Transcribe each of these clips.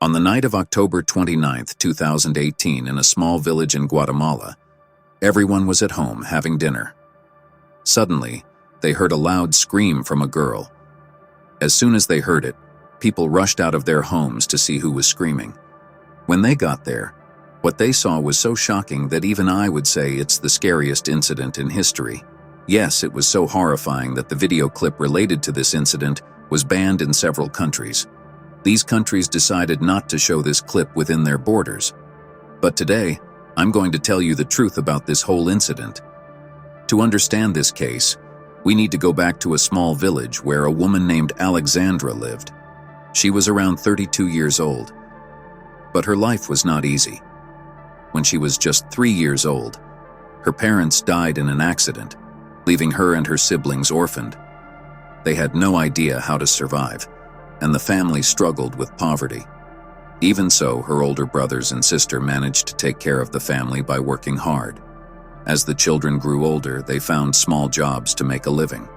On the night of October 29, 2018, in a small village in Guatemala, everyone was at home having dinner. Suddenly, they heard a loud scream from a girl. As soon as they heard it, people rushed out of their homes to see who was screaming. When they got there, what they saw was so shocking that even I would say it's the scariest incident in history. Yes, it was so horrifying that the video clip related to this incident was banned in several countries. These countries decided not to show this clip within their borders. But today, I'm going to tell you the truth about this whole incident. To understand this case, we need to go back to a small village where a woman named Alexandra lived. She was around 32 years old. But her life was not easy. When she was just 3 years old, her parents died in an accident, leaving her and her siblings orphaned. They had no idea how to survive, and the family struggled with poverty. Even so, her older brothers and sister managed to take care of the family by working hard. As the children grew older, they found small jobs to make a living.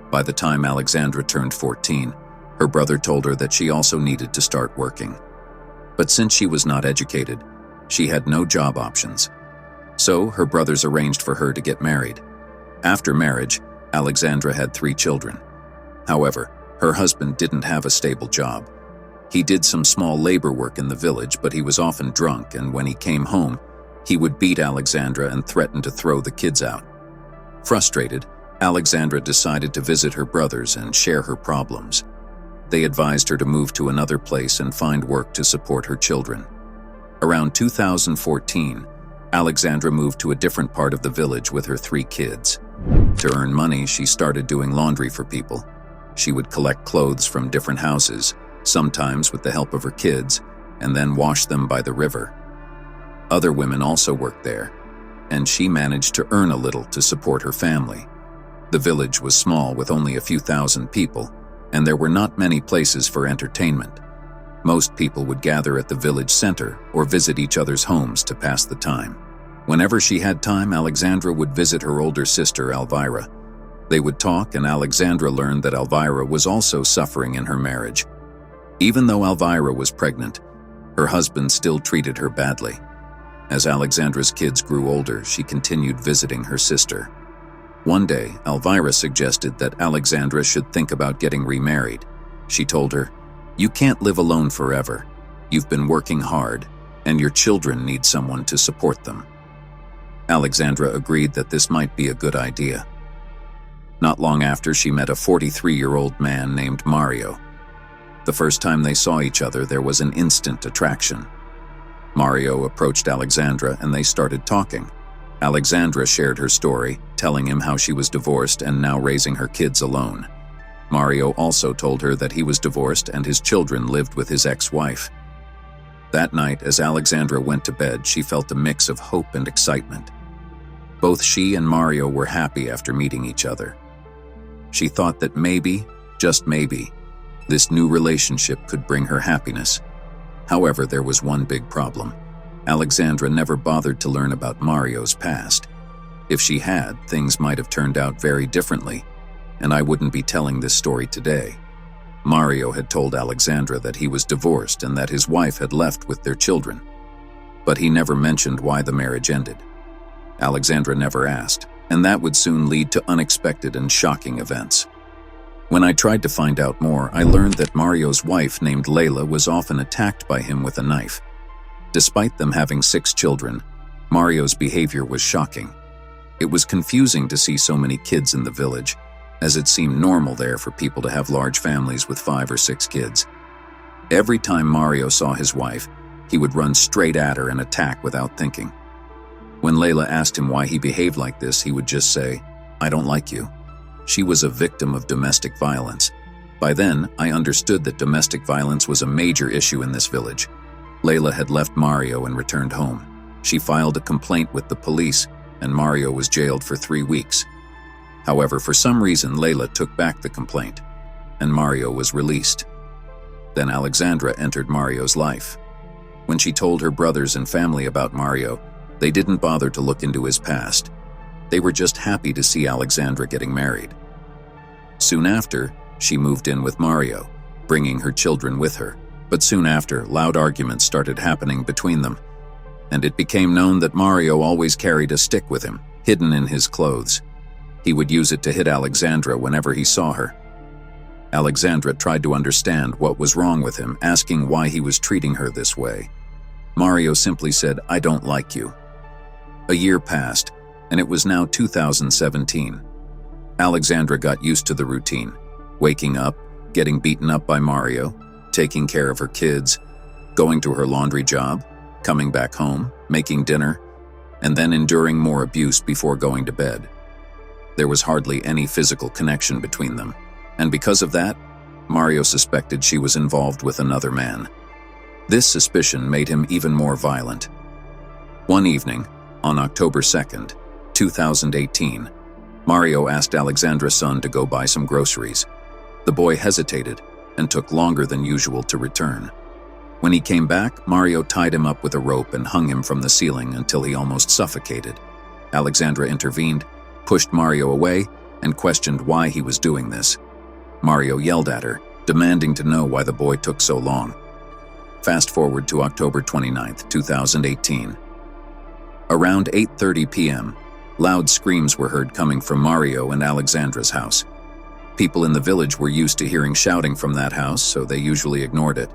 By the time Alexandra turned 14, her brother told her that she also needed to start working. But since she was not educated, she had no job options. So her brothers arranged for her to get married. After marriage, Alexandra had 3 children. However, her husband didn't have a stable job. He did some small labor work in the village, but he was often drunk, and when he came home, he would beat Alexandra and threaten to throw the kids out. Frustrated, Alexandra decided to visit her brothers and share her problems. They advised her to move to another place and find work to support her children. Around 2014, Alexandra moved to a different part of the village with her 3 kids. To earn money, she started doing laundry for people. She would collect clothes from different houses, sometimes with the help of her kids, and then wash them by the river. Other women also worked there, and she managed to earn a little to support her family. The village was small with only a few thousand people, and there were not many places for entertainment. Most people would gather at the village center or visit each other's homes to pass the time. Whenever she had time, Alexandra would visit her older sister, Elvira. They would talk, and Alexandra learned that Elvira was also suffering in her marriage. Even though Elvira was pregnant, her husband still treated her badly. As Alexandra's kids grew older, she continued visiting her sister. One day, Elvira suggested that Alexandra should think about getting remarried. She told her, "You can't live alone forever. You've been working hard, and your children need someone to support them." Alexandra agreed that this might be a good idea. Not long after, she met a 43-year-old man named Mario. The first time they saw each other, there was an instant attraction. Mario approached Alexandra and they started talking. Alexandra shared her story, telling him how she was divorced and now raising her kids alone. Mario also told her that he was divorced and his children lived with his ex-wife. That night, as Alexandra went to bed, she felt a mix of hope and excitement. Both she and Mario were happy after meeting each other. She thought that maybe, just maybe, this new relationship could bring her happiness. However, there was one big problem. Alexandra never bothered to learn about Mario's past. If she had, things might have turned out very differently, and I wouldn't be telling this story today. Mario had told Alexandra that he was divorced and that his wife had left with their children. But he never mentioned why the marriage ended. Alexandra never asked, and that would soon lead to unexpected and shocking events. When I tried to find out more, I learned that Mario's wife, named Layla, was often attacked by him with a knife. Despite them having 6 children, Mario's behavior was shocking. It was confusing to see so many kids in the village, as it seemed normal there for people to have large families with 5 or 6 kids. Every time Mario saw his wife, he would run straight at her and attack without thinking. When Layla asked him why he behaved like this, he would just say, "I don't like you." She was a victim of domestic violence. By then, I understood that domestic violence was a major issue in this village. Layla had left Mario and returned home. She filed a complaint with the police, and Mario was jailed for 3 weeks. However, for some reason, Layla took back the complaint, and Mario was released. Then Alexandra entered Mario's life. When she told her brothers and family about Mario, they didn't bother to look into his past. They were just happy to see Alexandra getting married. Soon after, she moved in with Mario, bringing her children with her. But soon after, loud arguments started happening between them, and it became known that Mario always carried a stick with him, hidden in his clothes. He would use it to hit Alexandra whenever he saw her. Alexandra tried to understand what was wrong with him, asking why he was treating her this way. Mario simply said, "I don't like you." A year passed, and it was now 2017. Alexandra got used to the routine, waking up, getting beaten up by Mario, taking care of her kids, going to her laundry job, coming back home, making dinner, and then enduring more abuse before going to bed. There was hardly any physical connection between them, and because of that, Mario suspected she was involved with another man. This suspicion made him even more violent. One evening, on October 2nd, 2018, Mario asked Alexandra's son to go buy some groceries. The boy hesitated and took longer than usual to return. When he came back, Mario tied him up with a rope and hung him from the ceiling until he almost suffocated. Alexandra intervened, pushed Mario away, and questioned why he was doing this. Mario yelled at her, demanding to know why the boy took so long. Fast forward to October 29th, 2018. Around 8:30 p.m., loud screams were heard coming from Mario and Alexandra's house. People in the village were used to hearing shouting from that house, so they usually ignored it.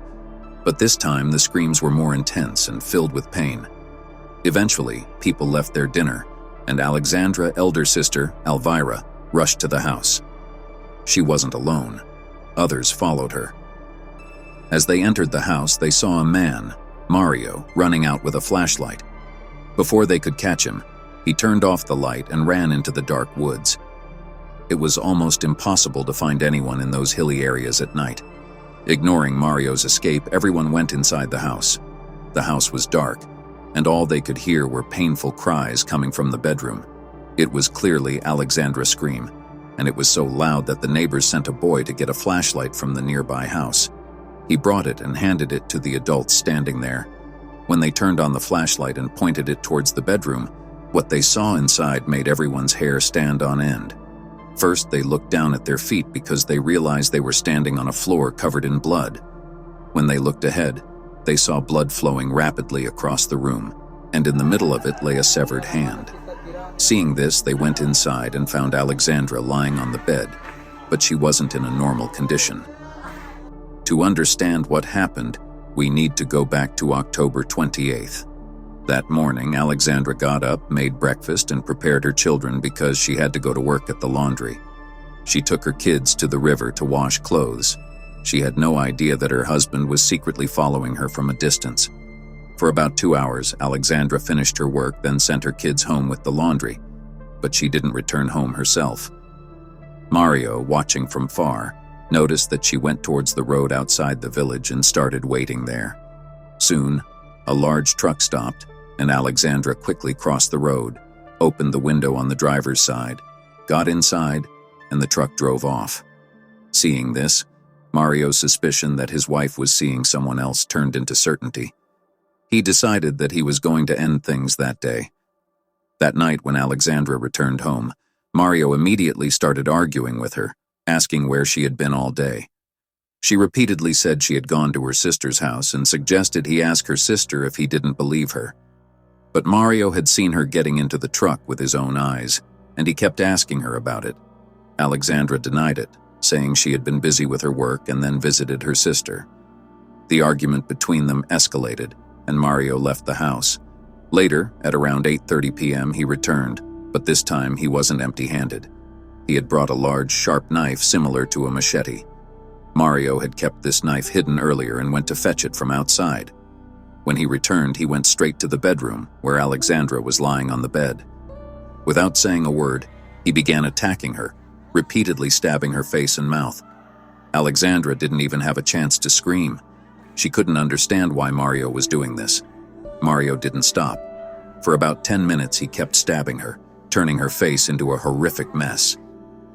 But this time, the screams were more intense and filled with pain. Eventually, people left their dinner, and Alexandra's elder sister, Elvira, rushed to the house. She wasn't alone. Others followed her. As they entered the house, they saw a man, Mario, running out with a flashlight. Before they could catch him, he turned off the light and ran into the dark woods. It was almost impossible to find anyone in those hilly areas at night. Ignoring Mario's escape, everyone went inside the house. The house was dark, and all they could hear were painful cries coming from the bedroom. It was clearly Alexandra's scream, and it was so loud that the neighbors sent a boy to get a flashlight from the nearby house. He brought it and handed it to the adults standing there. When they turned on the flashlight and pointed it towards the bedroom, what they saw inside made everyone's hair stand on end. First, they looked down at their feet because they realized they were standing on a floor covered in blood. When they looked ahead, they saw blood flowing rapidly across the room, and in the middle of it lay a severed hand. Seeing this, they went inside and found Alexandra lying on the bed, but she wasn't in a normal condition. To understand what happened, we need to go back to October 28th. That morning, Alexandra got up, made breakfast, and prepared her children because she had to go to work at the laundry. She took her kids to the river to wash clothes. She had no idea that her husband was secretly following her from a distance. For about 2 hours, Alexandra finished her work, then sent her kids home with the laundry, but she didn't return home herself. Mario, watching from far, noticed that she went towards the road outside the village and started waiting there. Soon, a large truck stopped, and Alexandra quickly crossed the road, opened the window on the driver's side, got inside, and the truck drove off. Seeing this, Mario's suspicion that his wife was seeing someone else turned into certainty. He decided that he was going to end things that day. That night when Alexandra returned home, Mario immediately started arguing with her, asking where she had been all day. She repeatedly said she had gone to her sister's house and suggested he ask her sister if he didn't believe her. But Mario had seen her getting into the truck with his own eyes, and he kept asking her about it. Alexandra denied it, saying she had been busy with her work and then visited her sister. The argument between them escalated, and Mario left the house. Later, at around 8:30 p.m., he returned, but this time he wasn't empty-handed. He had brought a large, sharp knife similar to a machete. Mario had kept this knife hidden earlier and went to fetch it from outside. When he returned, he went straight to the bedroom, where Alexandra was lying on the bed. Without saying a word, he began attacking her, repeatedly stabbing her face and mouth. Alexandra didn't even have a chance to scream. She couldn't understand why Mario was doing this. Mario didn't stop. For about 10 minutes, he kept stabbing her, turning her face into a horrific mess.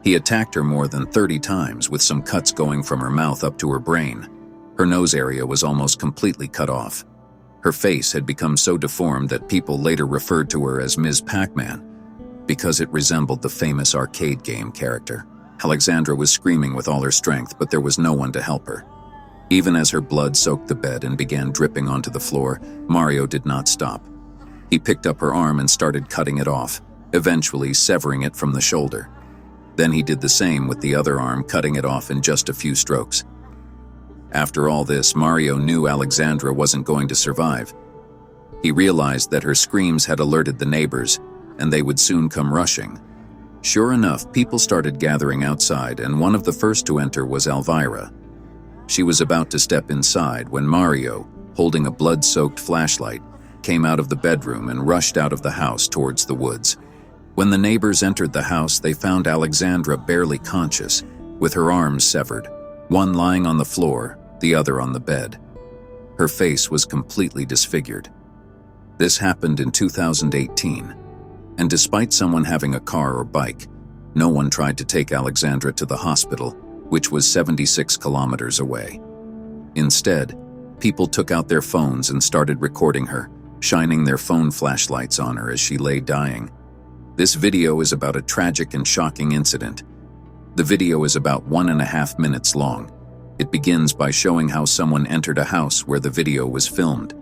He attacked her more than 30 times, with some cuts going from her mouth up to her brain. Her nose area was almost completely cut off. Her face had become so deformed that people later referred to her as Ms. Pac-Man, because it resembled the famous arcade game character. Alexandra was screaming with all her strength, but there was no one to help her. Even as her blood soaked the bed and began dripping onto the floor, Mario did not stop. He picked up her arm and started cutting it off, eventually severing it from the shoulder. Then he did the same with the other arm, cutting it off in just a few strokes. After all this, Mario knew Alexandra wasn't going to survive. He realized that her screams had alerted the neighbors, and they would soon come rushing. Sure enough, people started gathering outside, and one of the first to enter was Elvira. She was about to step inside when Mario, holding a blood-soaked flashlight, came out of the bedroom and rushed out of the house towards the woods. When the neighbors entered the house, they found Alexandra barely conscious, with her arms severed, one lying on the floor, the other on the bed. Her face was completely disfigured. This happened in 2018, and despite someone having a car or bike, no one tried to take Alexandra to the hospital, which was 76 kilometers away. Instead, people took out their phones and started recording her, shining their phone flashlights on her as she lay dying. This video is about a tragic and shocking incident. The video is about 1.5 minutes long. It begins by showing how someone entered a house where the video was filmed.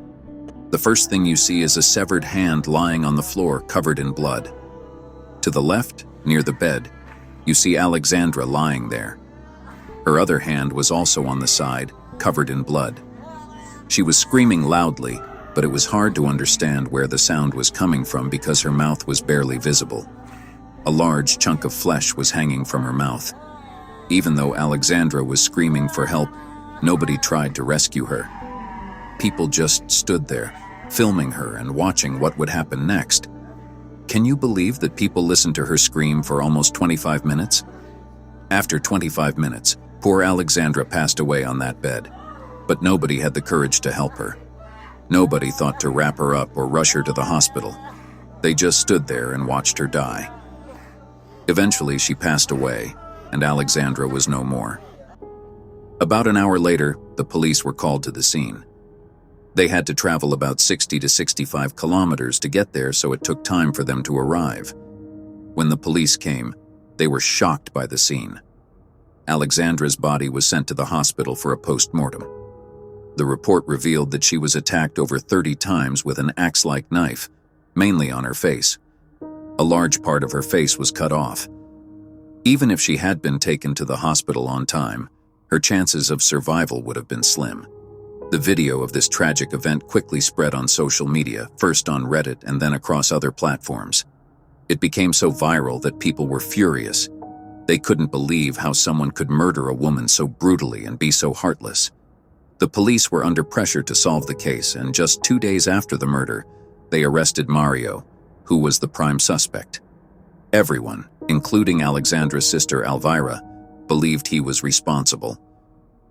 The first thing you see is a severed hand lying on the floor covered in blood. To the left, near the bed, you see Alexandra lying there. Her other hand was also on the side, covered in blood. She was screaming loudly, but it was hard to understand where the sound was coming from because her mouth was barely visible. A large chunk of flesh was hanging from her mouth. Even though Alexandra was screaming for help, nobody tried to rescue her. People just stood there, filming her and watching what would happen next. Can you believe that people listened to her scream for almost 25 minutes? After 25 minutes, poor Alexandra passed away on that bed, but nobody had the courage to help her. Nobody thought to wrap her up or rush her to the hospital. They just stood there and watched her die. Eventually, she passed away, and Alexandra was no more. About an hour later, the police were called to the scene. They had to travel about 60 to 65 kilometers to get there, so it took time for them to arrive. When the police came, they were shocked by the scene. Alexandra's body was sent to the hospital for a post-mortem. The report revealed that she was attacked over 30 times with an axe-like knife, mainly on her face. A large part of her face was cut off. Even if she had been taken to the hospital on time, her chances of survival would have been slim. The video of this tragic event quickly spread on social media, first on Reddit and then across other platforms. It became so viral that people were furious. They couldn't believe how someone could murder a woman so brutally and be so heartless. The police were under pressure to solve the case, and just 2 days after the murder, they arrested Mario, who was the prime suspect. Everyone, including Alexandra's sister Elvira, believed he was responsible.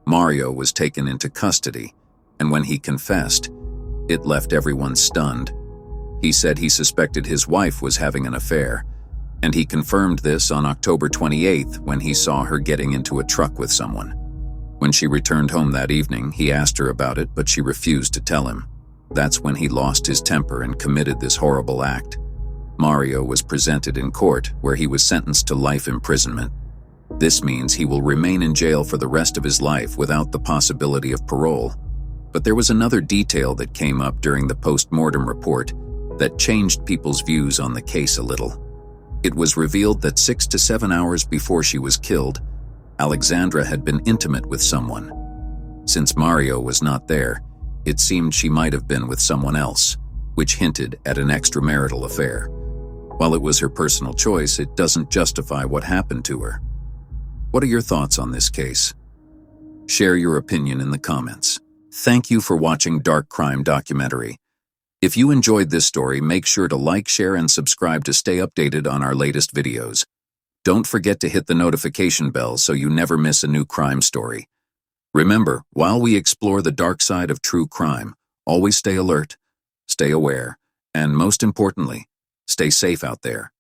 Mario was taken into custody, and when he confessed, it left everyone stunned. He said he suspected his wife was having an affair, and he confirmed this on October 28th when he saw her getting into a truck with someone. When she returned home that evening, he asked her about it, but she refused to tell him. That's when he lost his temper and committed this horrible act. Mario was presented in court, where he was sentenced to life imprisonment. This means he will remain in jail for the rest of his life without the possibility of parole. But there was another detail that came up during the post-mortem report that changed people's views on the case a little. It was revealed that 6 to 7 hours before she was killed, Alexandra had been intimate with someone. Since Mario was not there, it seemed she might have been with someone else, which hinted at an extramarital affair. While it was her personal choice, it doesn't justify what happened to her. What are your thoughts on this case? Share your opinion in the comments. Thank you for watching Dark Crime Documentary. If you enjoyed this story, make sure to like, share, and subscribe to stay updated on our latest videos. Don't forget to hit the notification bell so you never miss a new crime story. Remember, while we explore the dark side of true crime, always stay alert, stay aware, and most importantly, stay safe out there.